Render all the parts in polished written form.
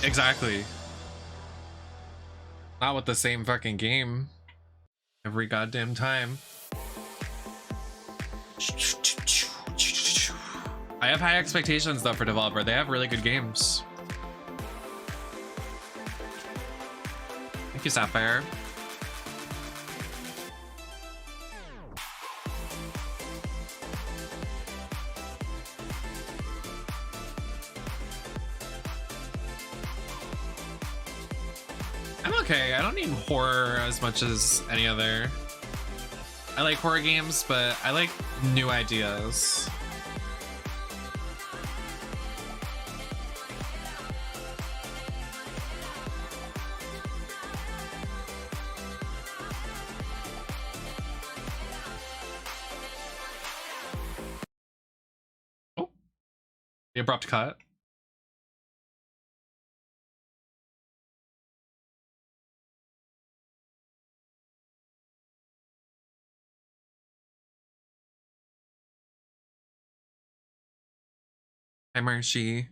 Exactly. Not with the same fucking game every goddamn time. I have high expectations though for Devolver. They have really good games. Thank you, Sapphire. I'm okay. I don't need horror as much as any other. I like horror games, but I like new ideas. Oh, the abrupt cut. Hi, Marshy.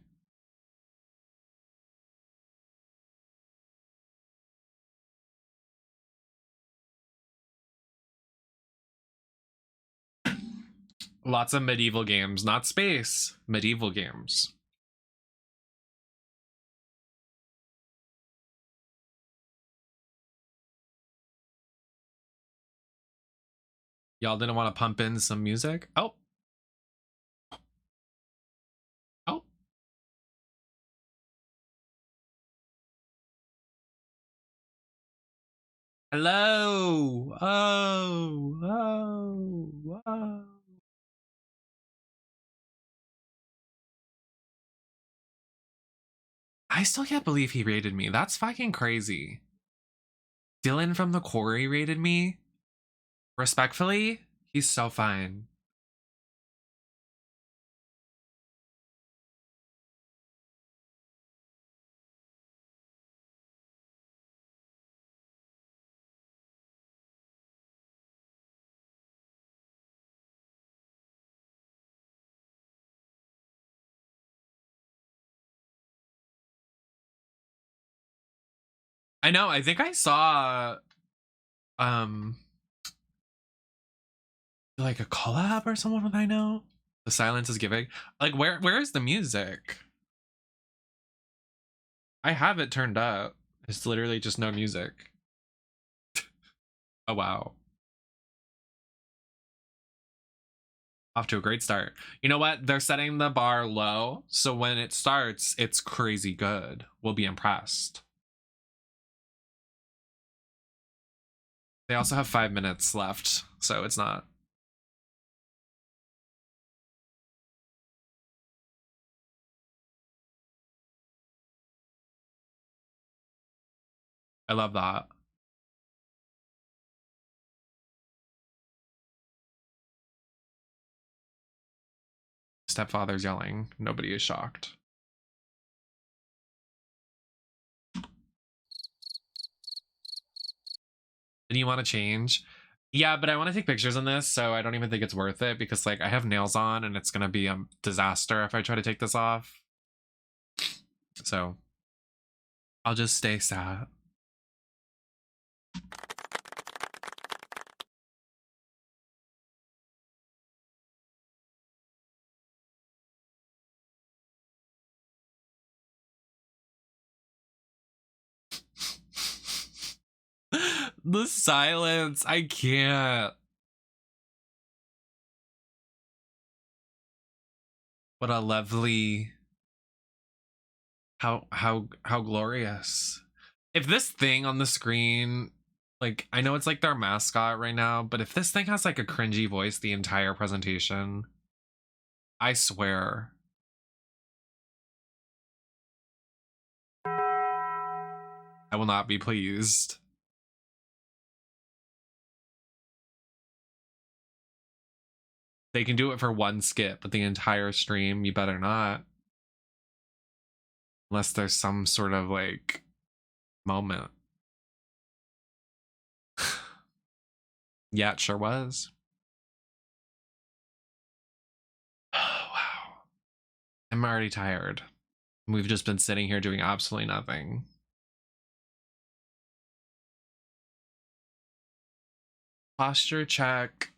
Lots of medieval games, not space. Medieval games. Y'all didn't want to pump in some music? Oh. Oh. Hello. Oh. Oh. Oh. I still can't believe he rated me. That's fucking crazy. Dylan from the Quarry rated me. Respectfully, he's so fine. I know, I think I saw like a collab or someone that I know. The Silence is Giving. Like where is the music? I have it turned up. It's literally just no music. Oh wow. Off to a great start. You know what? They're setting the bar low, so when it starts, it's crazy good. We'll be impressed. They also have 5 minutes left, so it's not. I love that. Stepfather's yelling. Nobody is shocked. And you want to change? Yeah, but I want to take pictures in this, so I don't even think it's worth it because like I have nails on and it's gonna be a disaster if I try to take this off. So I'll just stay sad. The silence, I can't. What a lovely, how glorious. If this thing on the screen, like I know it's like their mascot right now, but if this thing has like a cringy voice the entire presentation, I swear. I will not be pleased. They can do it for one skip, but the entire stream, you better not. Unless there's some sort of like moment. Yeah, it sure was. Oh, wow. I'm already tired. We've just been sitting here doing absolutely nothing. Posture check.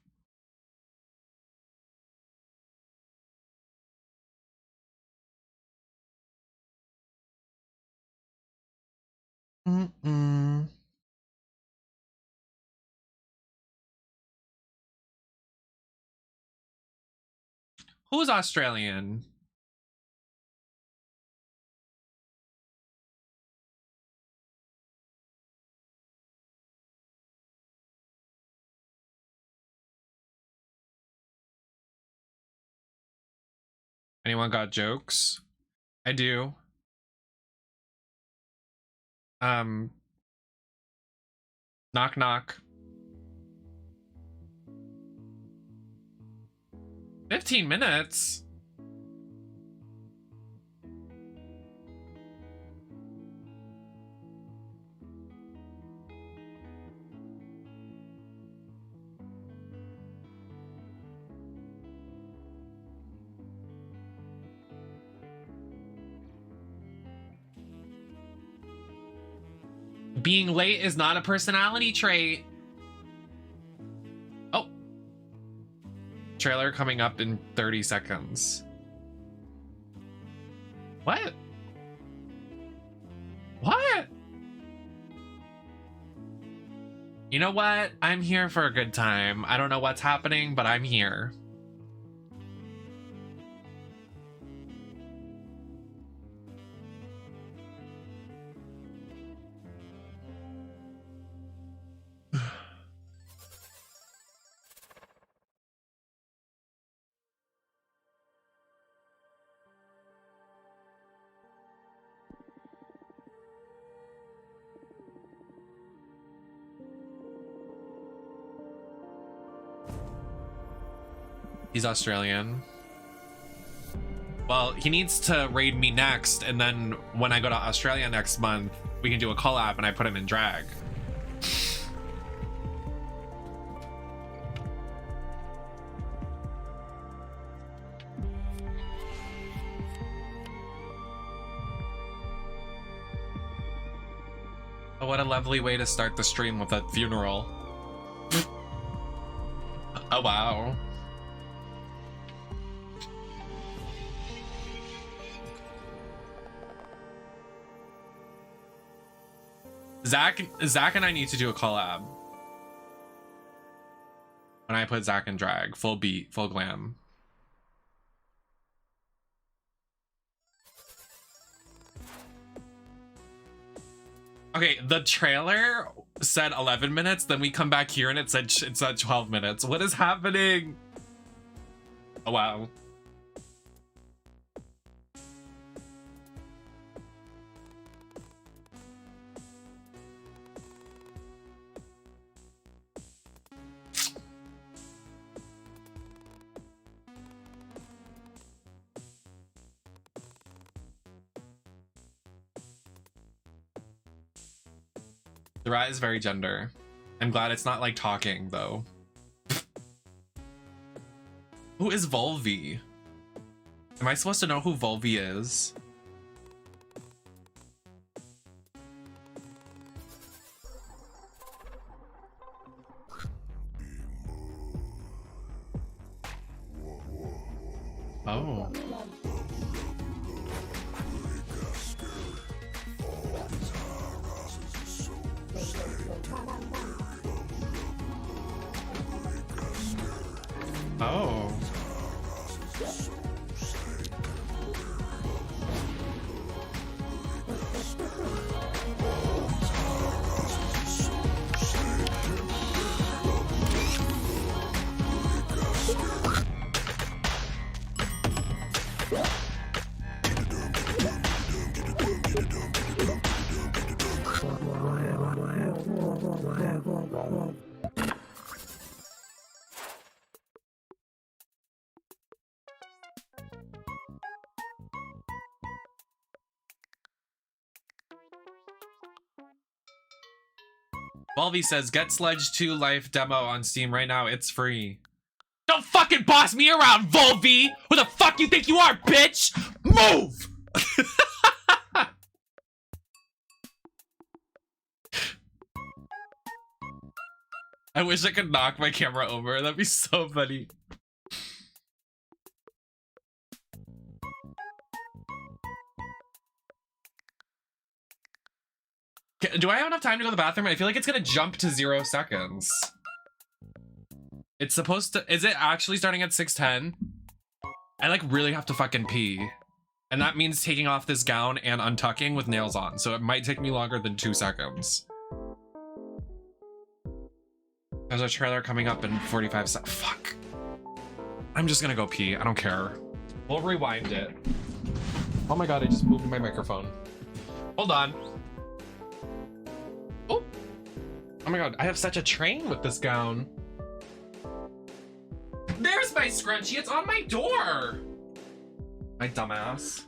Who's Australian? Anyone got jokes? I do. Knock knock. 15 minutes? Being late is not a personality trait. Oh. Trailer coming up in 30 seconds. What? What? You know what? I'm here for a good time. I don't know what's happening, but I'm here. He's Australian. Well, he needs to raid me next, and then when I go to Australia next month, we can do a collab and I put him in drag. Oh, what a lovely way to start the stream with a funeral. Oh, wow. Zach and I need to do a collab. When I put Zach in drag, full beat, full glam. Okay, the trailer said 11 minutes, then we come back here and it said 12 minutes. What is happening? Oh, wow. The rat is very gender. I'm glad it's not like talking though. Who is Volvi? Am I supposed to know who Volvi is? Oh. Oh. Volvi says, get Sledge 2 Life demo on Steam right now. It's free. Don't fucking boss me around, Volvi! Who the fuck you think you are, bitch? Move! I wish I could knock my camera over. That'd be so funny. Do I have enough time to go to the bathroom? I feel like it's gonna jump to 0 seconds. It's supposed to, is it actually starting at 6:10? I like really have to fucking pee. And that means taking off this gown and untucking with nails on. So it might take me longer than 2 seconds. There's a trailer coming up in 45 seconds. Fuck. I'm just gonna go pee. I don't care. We'll rewind it. Oh my god, I just moved my microphone. Hold on. Oh. Oh my god, I have such a train with this gown. There's my scrunchie. It's on my door. My dumbass.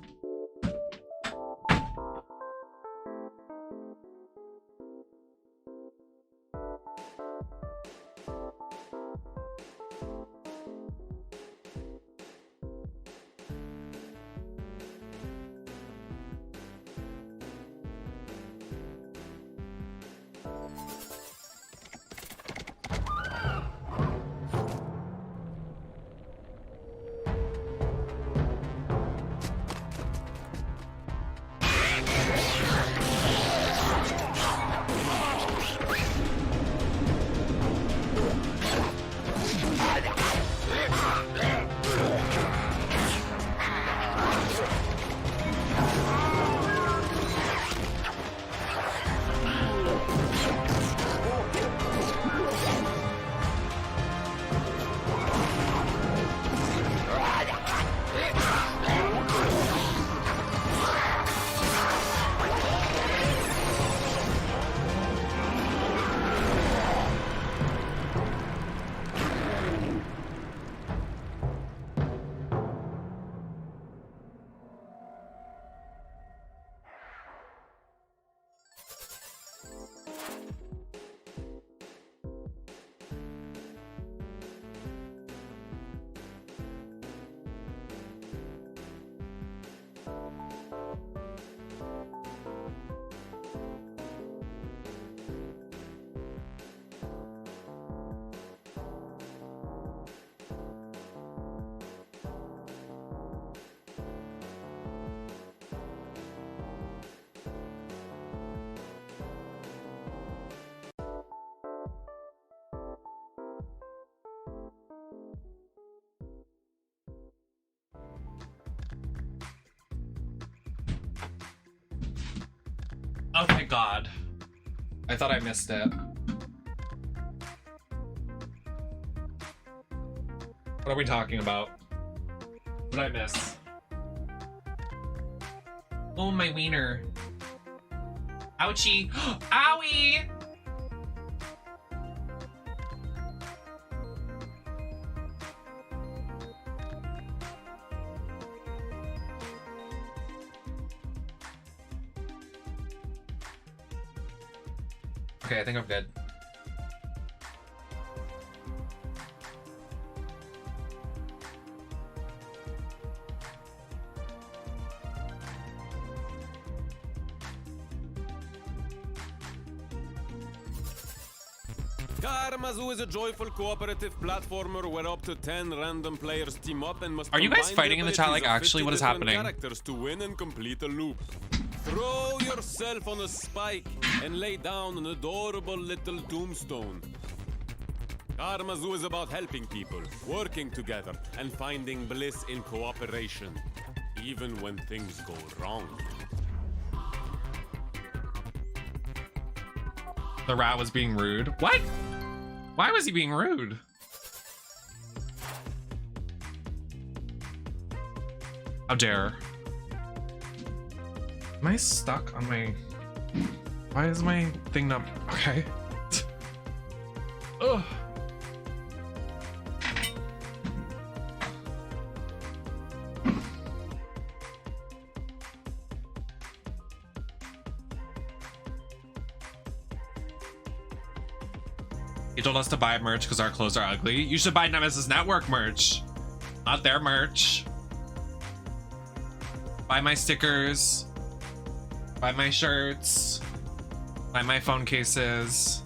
Oh my god. I thought I missed it. What are we talking about? What did I miss? Oh, my wiener. Ouchie. Owie! Okay, I think I'm good. Karmazu is a joyful cooperative platformer where up to 10 random players team up and must. Are you guys fighting in the chat? Like, actually, what is happening? Characters to win and complete a loop. Throw yourself on a spike and lay down an adorable little tombstone. Karmazu is about helping people, working together, and finding bliss in cooperation, even when things go wrong. The rat was being rude. What? Why was he being rude? How dare. Am I stuck on my... Why is my thing not... Okay. Ugh. He told us to buy merch because our clothes are ugly. You should buy Nemesis Network merch, not their merch. Buy my stickers. Buy my shirts. Buy my phone cases.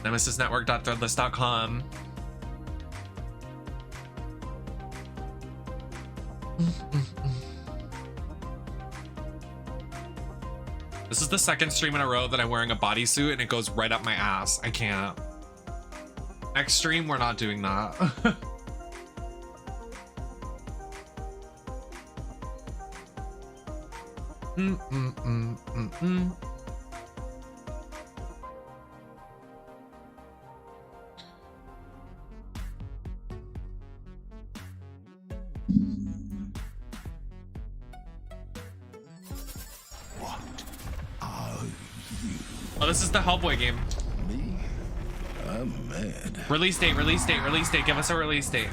nemesisnetwork.threadless.com. This is the second stream in a row that I'm wearing a bodysuit and it goes right up my ass. I can't. Next stream, we're not doing that. Oh, this is the Hellboy game. Me? I'm mad. Release date, release date, release date. Give us a release date.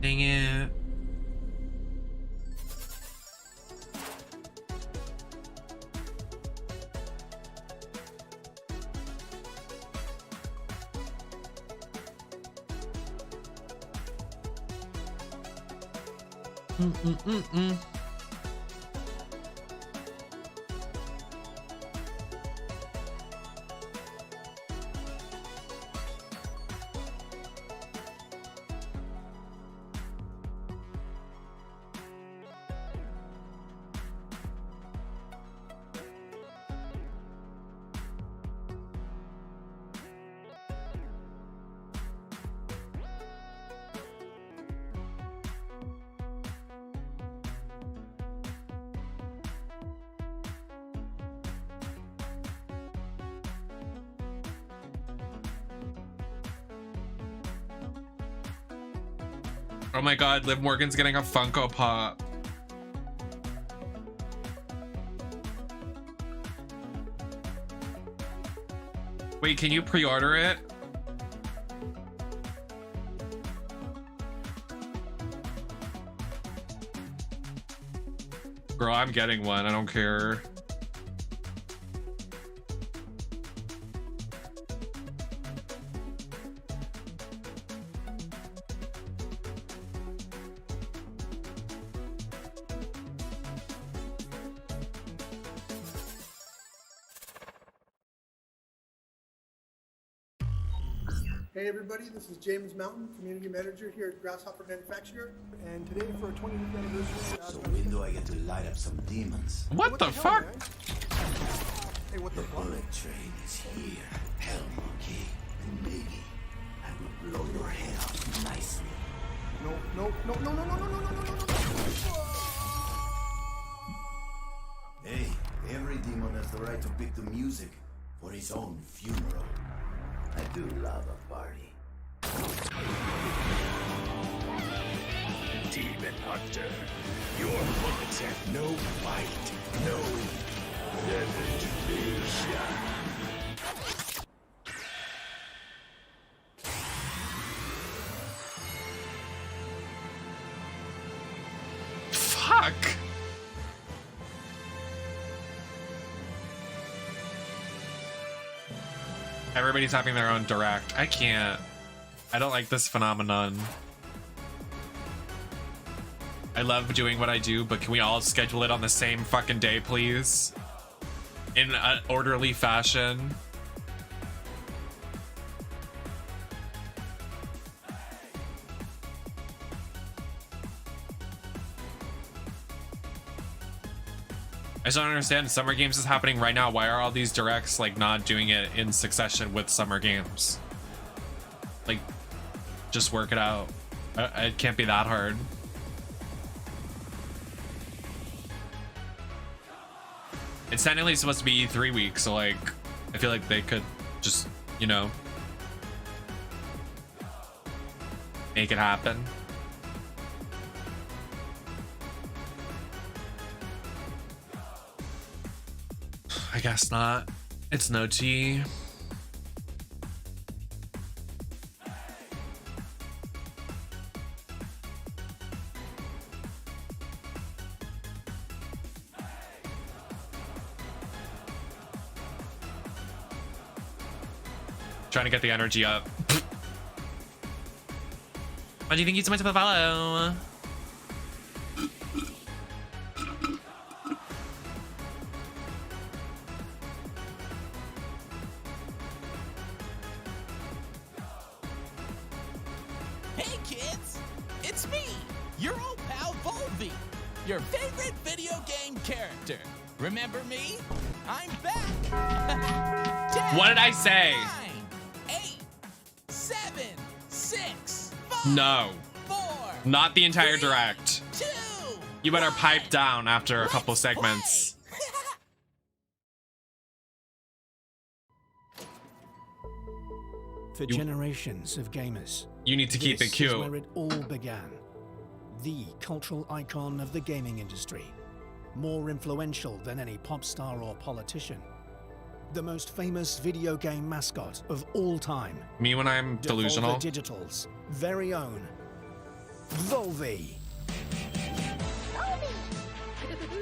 Dang it. Oh my god, Liv Morgan's getting a Funko Pop. Wait, can you pre-order it? Girl, I'm getting one. I don't care. Hey everybody, this is James Mountain, Community Manager here at Grasshopper Manufacturer, and today for our 25th anniversary... So when do I get to light up some demons? What the fuck? Hey, what the fuck? Bullet train is here. Hell monkey. And baby, I will blow your head off nicely. No. Hey, every demon has the right to pick the music for his own funeral. I do love a party. Demon Hunter, your bullets have no bite, no penetration. Fuck. Everybody's having their own direct. I can't. I don't like this phenomenon. I love doing what I do, but can we all schedule it on the same fucking day, please? In an orderly fashion. I just don't understand. Summer Games is happening right now. Why are all these directs like not doing it in succession with Summer Games? Like, just work it out. It can't be that hard. It's technically supposed to be E3 week, so like, I feel like they could just, you know, make it happen. I guess not. It's no tea. Trying to get the energy up. What do you think? You so much for the follow. Hey kids, it's me, your old pal Volvi, your favorite video game character. Remember me? I'm back. 10, What did I say? 9, 8, 7, 6, 5, No. 4, Not the entire 3, direct. 2. You better 1. pipe down after a couple Let's segments. For generations of gamers, You need to keep it this is cute. where it all began. The cultural icon of the gaming industry. More influential than any pop star or politician. The most famous video game mascot of all time. Me when I'm delusional. Devolver Digital's very own Volvi.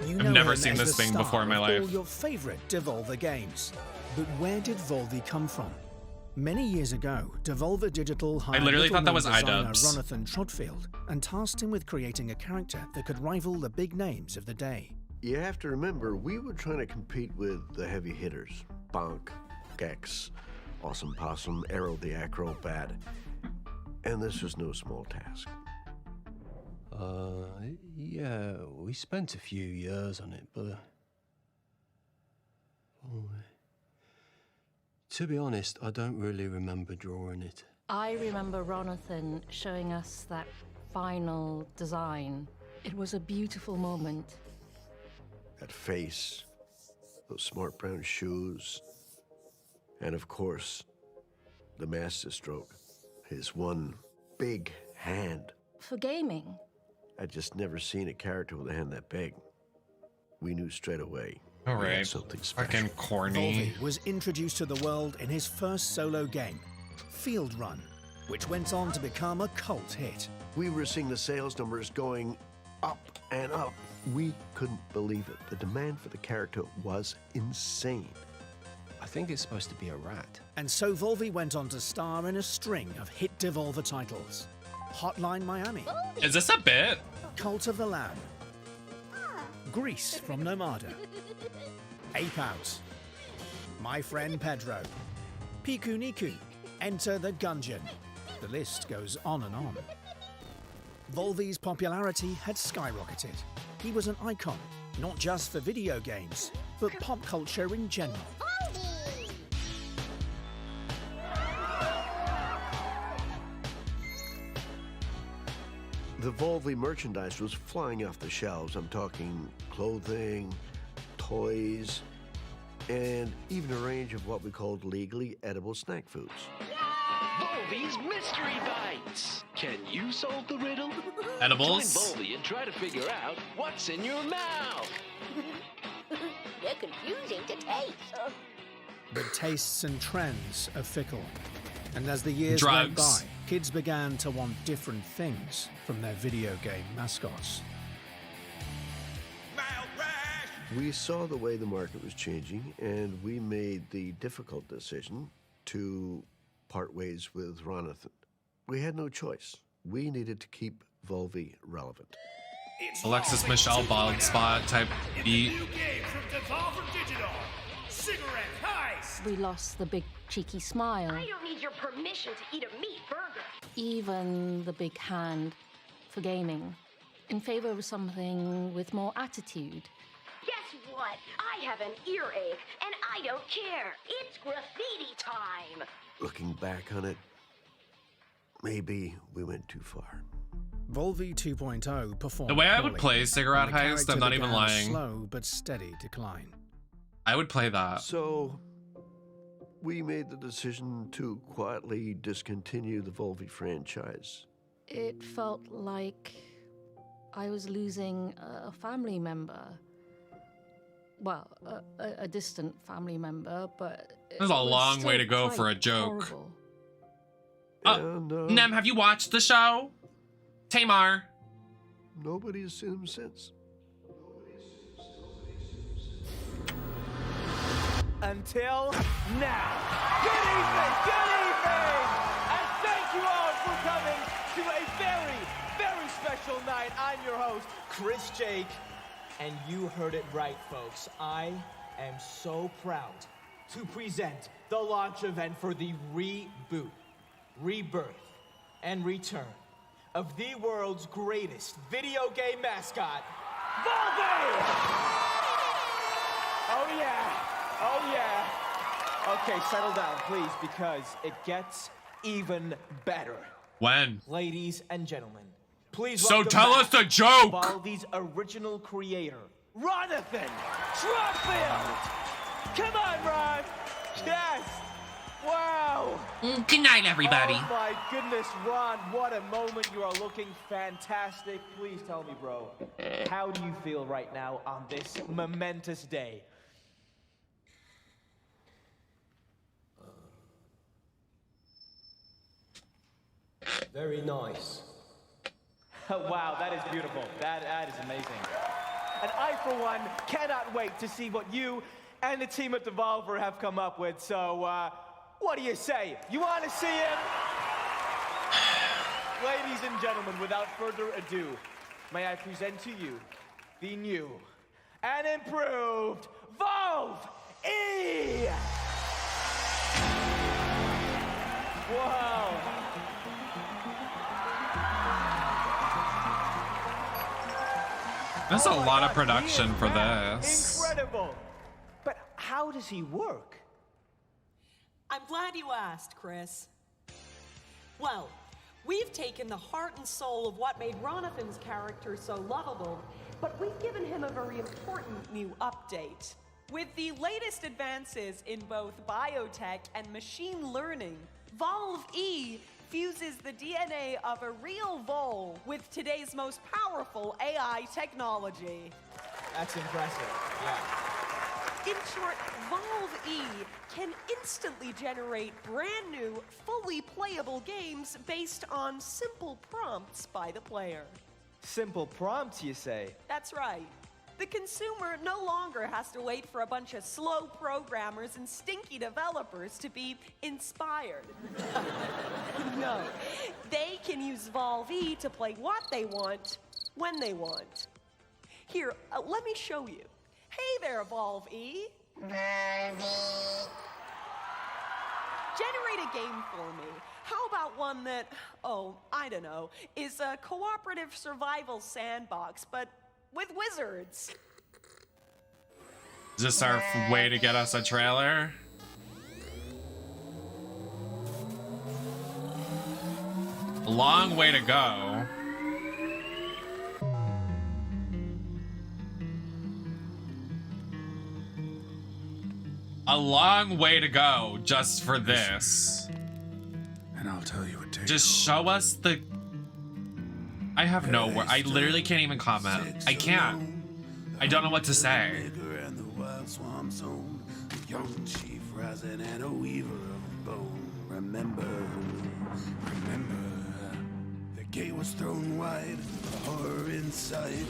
You know never him seen as this the thing star before in my of life. all your favorite Devolver games. But where did Volvi come from? Many years ago, Devolver Digital hired literally thought that was little-known iDubbbz. designer Ronathan Trotfield and tasked him with creating a character that could rival the big names of the day. You have to remember, we were trying to compete with the heavy hitters. Bonk, Gex, Awesome Possum, Arrow the Acrobat. And this was no small task. Yeah, we spent a few years on it, but... to be honest, I don't really remember drawing it. I remember Ronathan showing us that final design. It was a beautiful moment. That face, those smart brown shoes, and of course, the master stroke. His one big hand. For gaming, I'd just never seen a character with a hand that big. We knew straight away. All we had right. something special. Fucking corny. Volvi was introduced to the world in his first solo game, Field Run, which went on to become a cult hit. We were seeing the sales numbers going up and up. We couldn't believe it. The demand for the character was insane. I think it's supposed to be a rat. And so Volvi went on to star in a string of hit Devolver titles. Hotline Miami, Is this a bit? Cult of the Lamb, Grease from Nomada, Ape Out, My Friend Pedro, Piku Niku, Enter the Gungeon. The list goes on and on. Volvi's popularity had skyrocketed. He was an icon, not just for video games, but pop culture in general. The Volvi merchandise was flying off the shelves. I'm talking clothing, toys, and even a range of what we called legally edible snack foods. Volvi's Mystery Bites. Can you solve the riddle? Edibles? Join Volvi and try to figure out what's in your mouth. They're confusing to taste. But tastes and trends are fickle. And as the years went Drugs. by, kids began to want different things from their video game mascots. We saw the way the market was changing, and we made the difficult decision to part ways with Ronathan. We had no choice. We needed to keep Volvi relevant. Alexis Michelle bald spot type beat. we lost the big cheeky smile, I don't need your permission to eat a meat burger. even the big hand for gaming, in favor of something with more attitude. Guess what? I have an earache, and I don't care. It's graffiti time. Looking back on it, maybe we went too far. Volvi 2.0 performed The way I would poorly, play Cigarette and the Heist, I'm character not even began a lying. slow but steady decline. I would play that. So, we made the decision to quietly discontinue the Volvi franchise. It felt like I was losing a family member. Well, a distant family member, but There's a long way to go for a joke. And, Nem, have you watched the show? Tamar. Nobody has seen him since. Until now. Good evening, good it's Jake. And you heard it right, folks. I am so proud to present the launch event for the reboot, rebirth, and return of the world's greatest video game mascot, Volvi! Oh yeah, oh yeah. Okay, settle down, please, because it gets even better. When? Ladies and gentlemen, please So welcome tell back us the joke! Volvi's original creator, Ronathan Trumfield! Come on, Ron! Yes! Wow! Good night, everybody. Oh my goodness, Ron, what a moment. You are looking fantastic. Please tell me, bro, how do you feel right now on this momentous day? Very nice. Wow, that is beautiful. That is amazing. And I, for one, cannot wait to see what you and the team at Devolver have come up with. So, what do you say? You want to see him? Ladies and gentlemen, without further ado, may I present to you the new and improved Volve-E! Whoa! There's a lot of production for this. Incredible! But how does he work? I'm glad you asked, Chris. Well, we've taken the heart and soul of what made Ronathan's character so lovable, but we've given him a very important new update. With the latest advances in both biotech and machine learning, Volve-E fuses the DNA of a real vole with today's most powerful AI technology. That's impressive, yeah. In short, Volve-E can instantly generate brand new, fully playable games based on simple prompts by the player. Simple prompts, you say? That's right. The consumer no longer has to wait for a bunch of slow programmers and stinky developers to be inspired. No, they can use Volve-E to play what they want, when they want. Here, let me show you. Hey there, Volve-E. Generate a game for me. How about one that, I don't know, is a cooperative survival sandbox, but with wizards? Is this our way to get us a trailer? A long way to go. A long way to go just for this. And I'll tell you what takes. Just show us the... I have no word. I literally can't even comment. I can't. I don't know what to say. And the wild swamp zone, the young chief rising and a weaver of bone. Remember, the gate was thrown wide, the horror inside.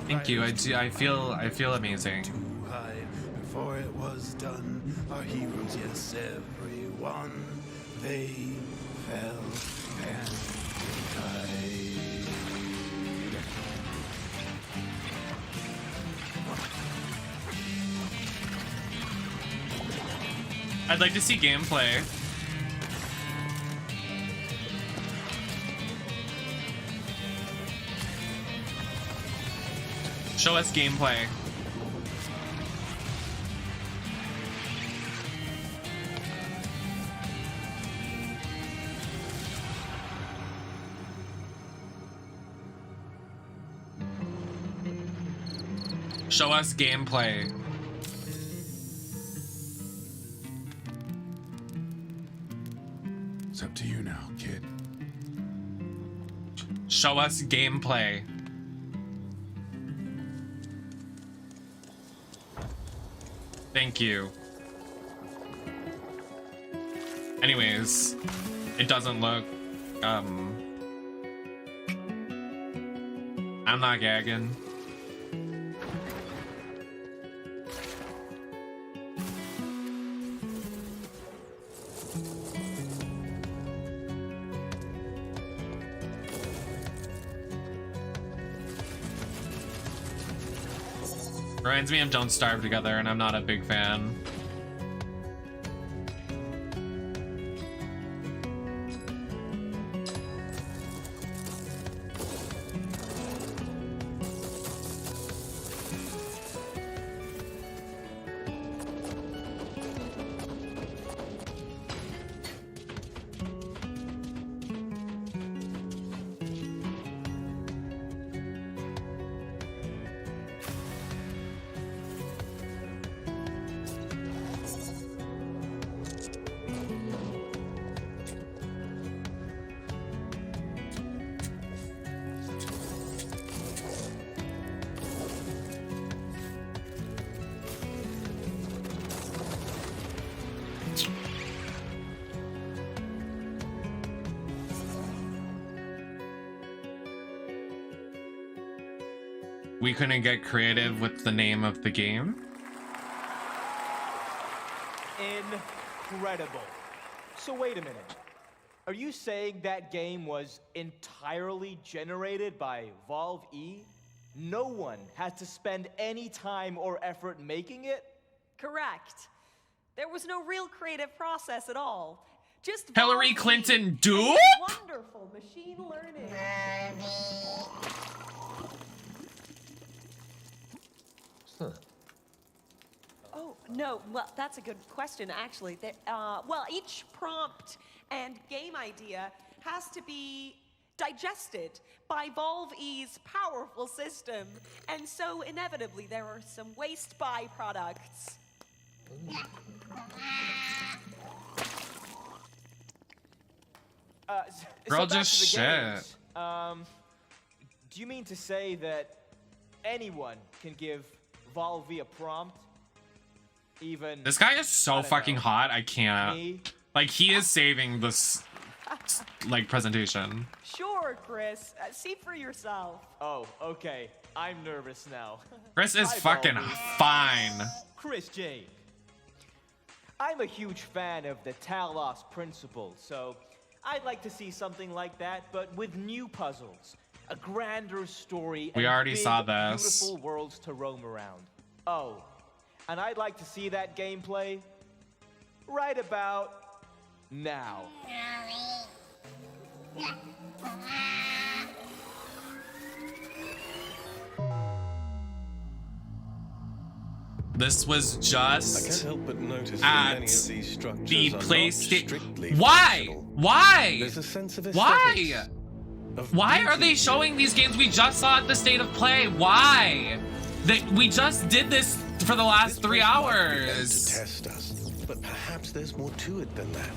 Thank you. I feel amazing. To hide before it was done. Our heroes, yes, everyone, they fell and died. I'd like to see gameplay. Show us gameplay. Show us gameplay. It's up to you now, kid. Show us gameplay. Thank you. Anyways, it doesn't look, I'm not gagging. Reminds me of Don't Starve Together, and I'm not a big fan. We couldn't get creative with the name of the game. Incredible. So wait a minute. Are you saying that game was entirely generated by Valve E? No one had to spend any time or effort making it? Correct. There was no real creative process at all. Just Hillary Valve Clinton E dupe? and wonderful machine learning. Oh, no, well, that's a good question, actually. Well, each prompt and game idea has to be digested by Valve E's powerful system, and so inevitably there are some waste byproducts. Girl, back just to the shit. games. Do you mean to say that anyone can give Valve a prompt? Even This guy is so fucking know, hot. I can't. me? Like, he is saving this, like, presentation. Sure, Chris. See for yourself. Oh, okay. I'm nervous now. Chris is Hi, fucking Valve. fine. Chris J. I'm a huge fan of the Talos principle, so I'd like to see something like that, but with new puzzles, a grander story, We and already big, saw this. beautiful worlds to roam around. Oh, and I'd like to see that gameplay right about now. This was just I can't help but notice at that many of these structures the are not PlayStation. strictly Why? functional. Why? There's a sense of Why? aesthetics, of Why are beauty they showing these games we just saw at the State of Play? Why? We just did this for the last 3 to hours. test us, but perhaps there's more to it than that.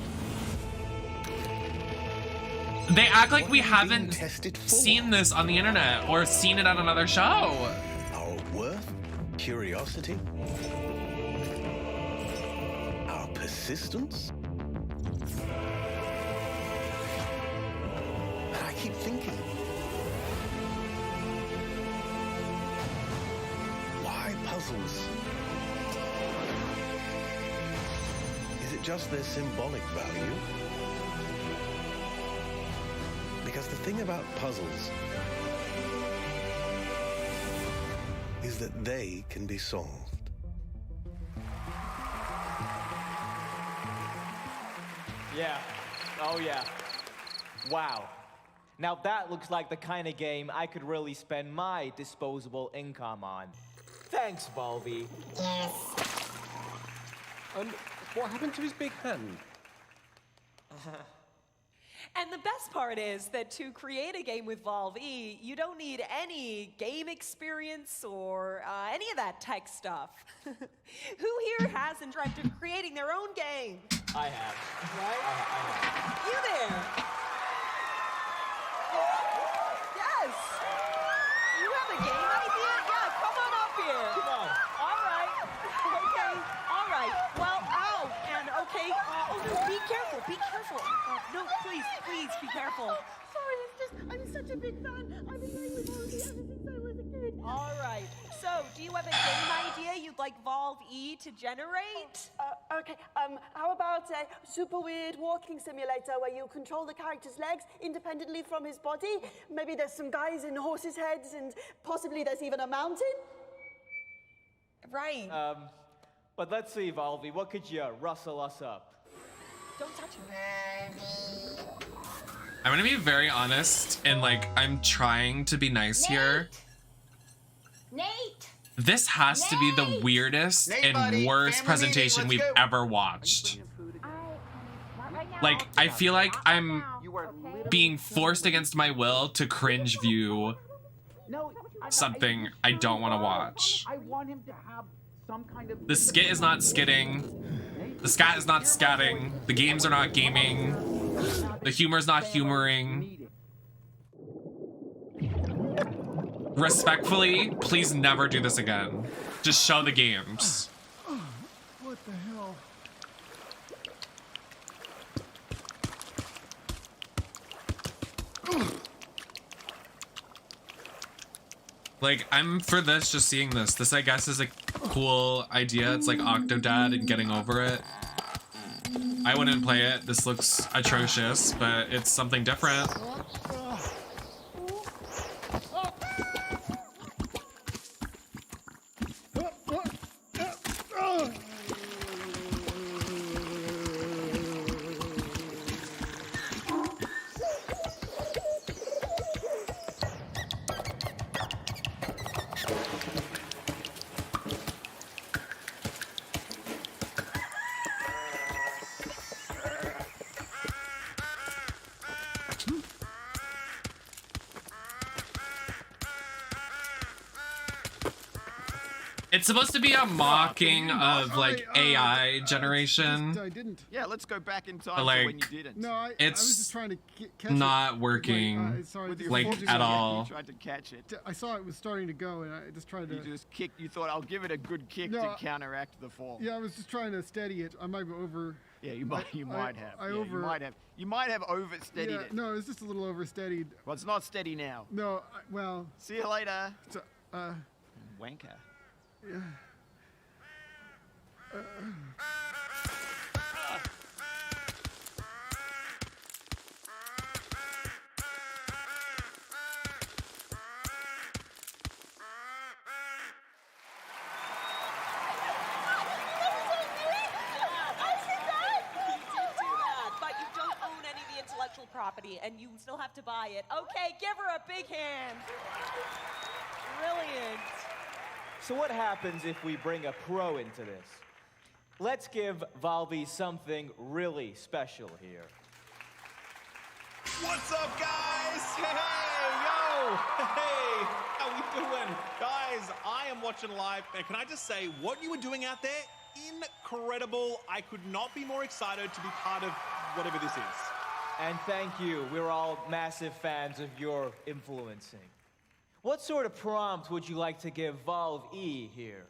They act like What we are we being haven't tested for? seen this on the internet or seen it on another show. Our worth, curiosity, our persistence. And I keep thinking, why puzzles? Is it just their symbolic value? Because the thing about puzzles is that they can be solved. Yeah. Oh, yeah. Wow. Now that looks like the kind of game I could really spend my disposable income on. Thanks, Volvi. And what happened to his big hand? And the best part is that to create a game with Valve E, you don't need any game experience or any of that tech stuff. Who here hasn't dreamt of creating their own game? I have. Right? I have. You there? Yes. You have a game idea? Yeah, come on up here. Come on. All right. Okay. All right. Well, ow. And okay. Oh no, be careful. Be careful. No, please be careful. Sorry, it's just, I'm such a big fan. I've been playing with Valve ever since I was a kid. All right. So, do you have a game idea you'd like Valve E to generate? Okay, how about a super weird walking simulator where you control the character's legs independently from his body? Maybe there's some guys in horses' heads and possibly there's even a mountain? right. But let's see, Volvy, what could you rustle us up? Don't touch me. I'm gonna be very honest, and like, I'm trying to be nice here. Nate! This has to be the weirdest and worst presentation we've ever watched. Like, I feel like I'm being forced against my will to cringe view something I don't want to watch. The skit is not skitting. The scat is not scatting. The games are not gaming. The humor is not humoring. Respectfully, please never do this again. Just show the games. What the hell? Like, I'm for this, just seeing this. This, I guess, is a cool idea. It's like Octodad and getting over it. I wouldn't play it. This looks atrocious, but it's something different. It's supposed to be a mocking of like AI generation. I didn't. Yeah, let's go back in time But, like, to when you didn't. No, I was just trying to catch not it. working, Wait, sorry, like, at all. You tried to catch it. I saw it was starting to go, and I just tried to. You just kicked. You thought I'll give it a good kick to counteract the fall. Yeah, I was just trying to steady it. I might be over. Yeah, you might. You might have. You might have oversteadied yeah, it. No, it was just a little oversteadied. Well, it's not steady now. No, well. See you later. Yeah. Wanker. Property and you still have to buy it. Okay, give her a big hand. Brilliant. So what happens if we bring a pro into this? Let's give Volvy something really special here. What's up, guys? Hey, yo! Hey, how we doing? Guys, I am watching live, and can I just say, what you were doing out there, incredible. I could not be more excited to be part of whatever this is. And thank you. We're all massive fans of your influencing. What sort of prompt would you like to give Volve E here?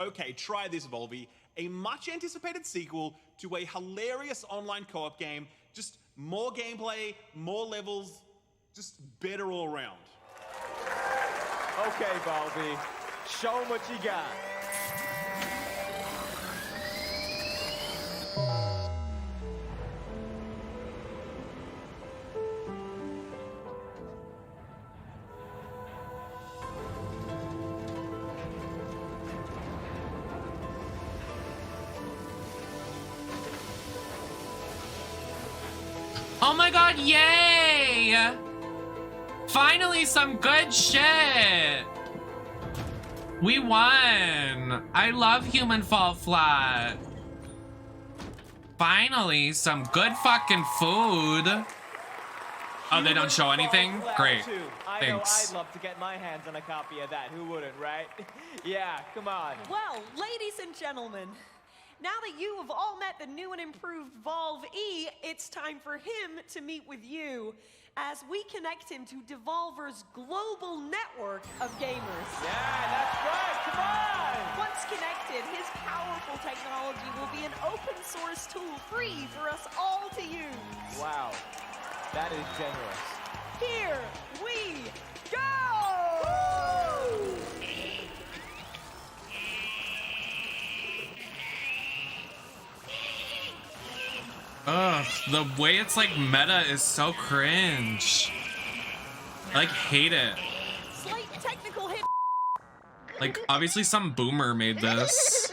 Okay, try this, Volvy. A much anticipated sequel to a hilarious online co-op game. Just more gameplay, more levels, just better all around. Okay, Volvy. Show 'em what you got. Oh my god, yay! Finally, some good shit! We won! I love Human Fall Flat. Finally, some good fucking food. Oh, they don't show anything? Great. I Thanks. know I'd love to get my hands on a copy of that. Who wouldn't, right? Yeah, come on. Well, ladies and gentlemen, now that you have all met the new and improved Volve E, it's time for him to meet with you as we connect him to Devolver's global network of gamers. Yeah, that's right, come on! Once connected, his powerful technology will be an open source tool free for us all to use. Wow, that is generous. Here we go! Woo! Ugh, the way it's like meta is so cringe. I like hate it. Slight technical hit. Like, obviously some boomer made this.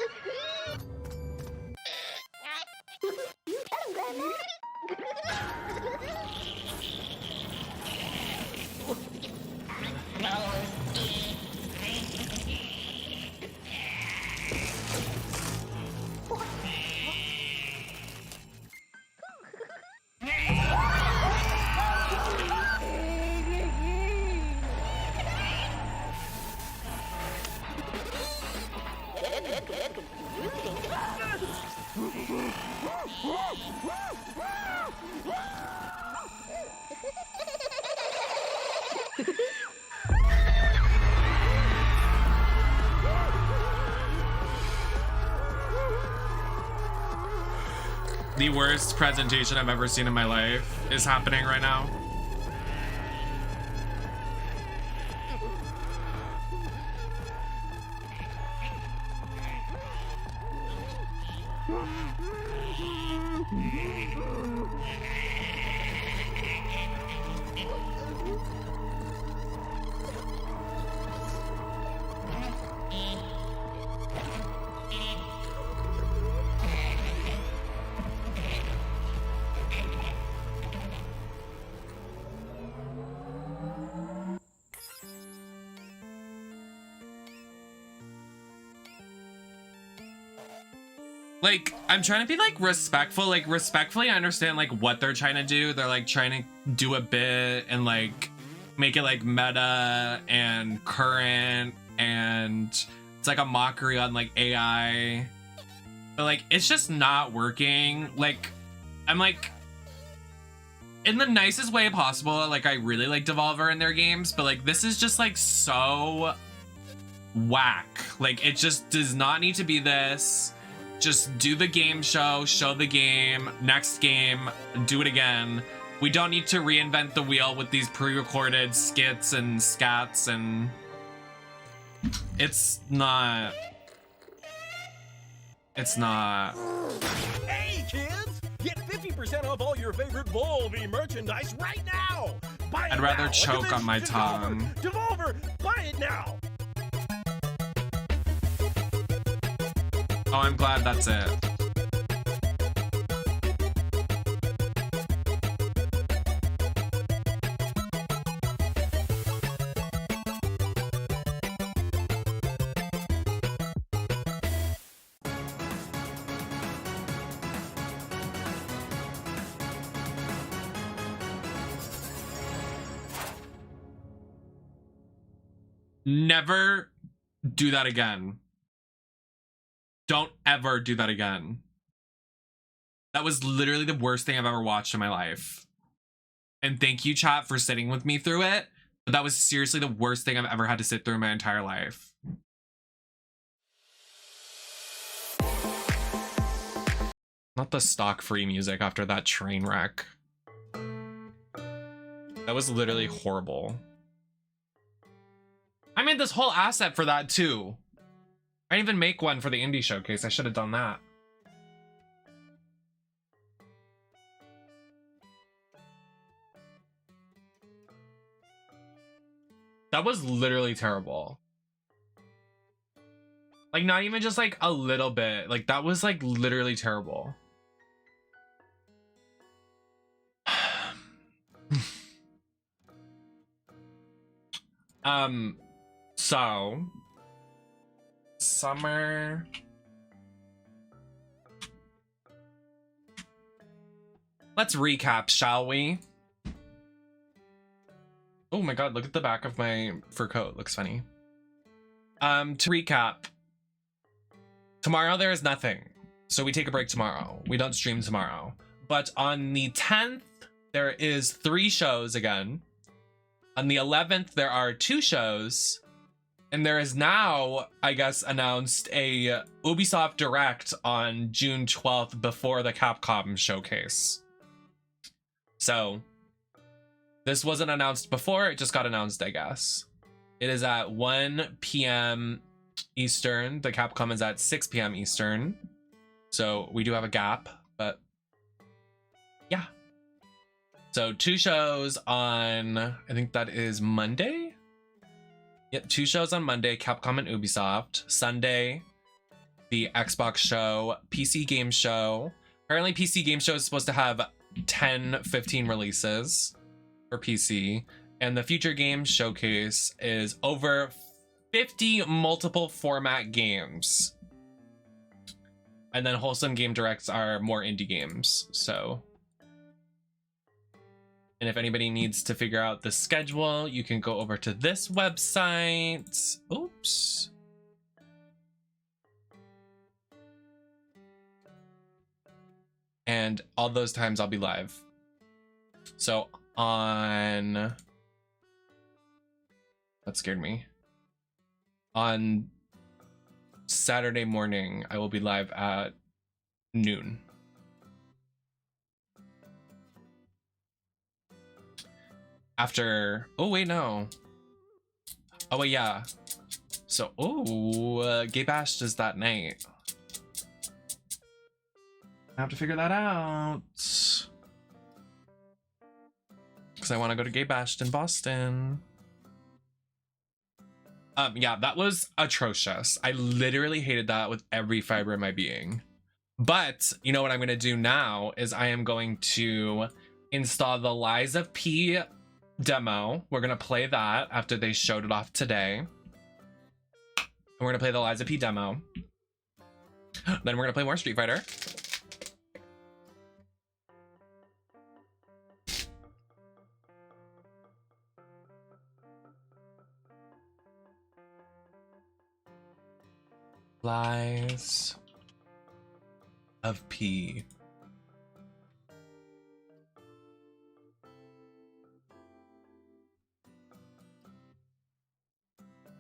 The worst presentation I've ever seen in my life is happening right now. Like, I'm trying to be like respectful, like respectfully I understand like what they're trying to do. They're like trying to do a bit and like make it like meta and current, and it's like a mockery on like AI, but like it's just not working. Like, I'm like, in the nicest way possible, like I really like Devolver and their games, but like this is just like so whack. Like, it just does not need to be this. Just do the game show the game, next game, do it again. We don't need to reinvent the wheel with these pre-recorded skits and scats, and it's not. Hey kids, get 50% off all your favorite Volvi merchandise right now. Buy it I'd rather now. choke on my tongue. Devolver, buy it now. Oh, I'm glad that's it. Never do that again. Don't ever do that again. That was literally the worst thing I've ever watched in my life. And thank you, chat, for sitting with me through it. But that was seriously the worst thing I've ever had to sit through in my entire life. Not the stock free music after that train wreck. That was literally horrible. I made this whole asset for that too. I didn't even make one for the indie showcase. I should have done that. That was literally terrible. Like, not even just like a little bit. Like, that was like literally terrible. So summer. Let's recap, shall we? Oh my god, look at the back of my fur coat. Looks funny. To recap, tomorrow there is nothing. So we take a break tomorrow. We don't stream tomorrow. But on the 10th, there is 3 shows again. On the 11th, there are 2 shows. And there is now, I guess, announced a Ubisoft Direct on June 12th before the Capcom showcase. So, this wasn't announced before, it just got announced, I guess. It is at 1 p.m. Eastern. The Capcom is at 6 p.m. Eastern. So, we do have a gap, but yeah. So, 2 shows on, I think that is Monday? Yep, 2 shows on Monday, Capcom and Ubisoft. Sunday, the Xbox show, PC game show. Apparently PC game show is supposed to have 10-15 releases for PC, and the future game showcase is over 50 multiple format games. And then wholesome game directs are more indie games. So, and if anybody needs to figure out the schedule, you can go over to this website. Oops. And all those times I'll be live. So on, that scared me. On Saturday morning, I will be live at noon. After, oh wait, no. Oh wait, yeah. So, Gay Bash is that night. I have to figure that out. Because I want to go to Gay Bash in Boston. Yeah, that was atrocious. I literally hated that with every fiber of my being. But you know what I'm going to do now is I am going to install the Lies of P demo. We're going to play that after they showed it off today. And we're going to play the Lies of P demo. Then we're going to play more Street Fighter. Lies of P.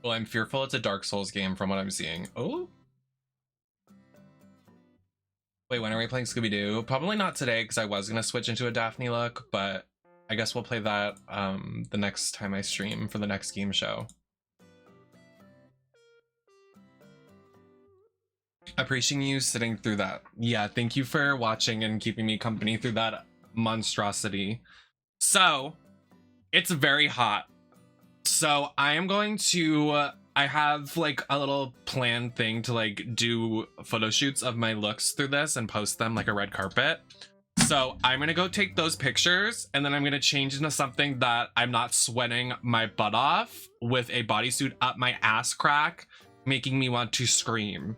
Well, I'm fearful it's a Dark Souls game from what I'm seeing. Oh. Wait, when are we playing Scooby-Doo? Probably not today because I was going to switch into a Daphne look, but I guess we'll play that the next time I stream for the next game show. Appreciating you sitting through that. Yeah, thank you for watching and keeping me company through that monstrosity. So, it's very hot. So, I am going to... I have, like, a little planned thing to, like, do photo shoots of my looks through this and post them like a red carpet. So, I'm gonna go take those pictures, and then I'm gonna change into something that I'm not sweating my butt off with a bodysuit up my ass crack, making me want to scream.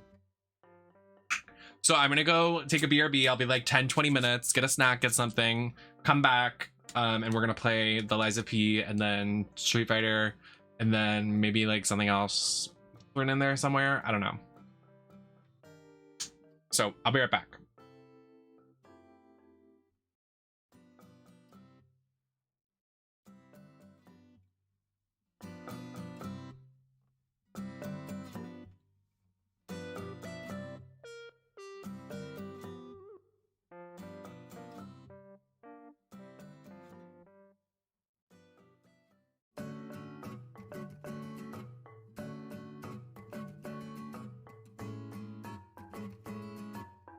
So I'm gonna go take a BRB. I'll be like 10-20 minutes, get a snack, get something, come back, and we're gonna play the Liza P and then Street Fighter, and then maybe like something else thrown in there somewhere. I don't know. So I'll be right back.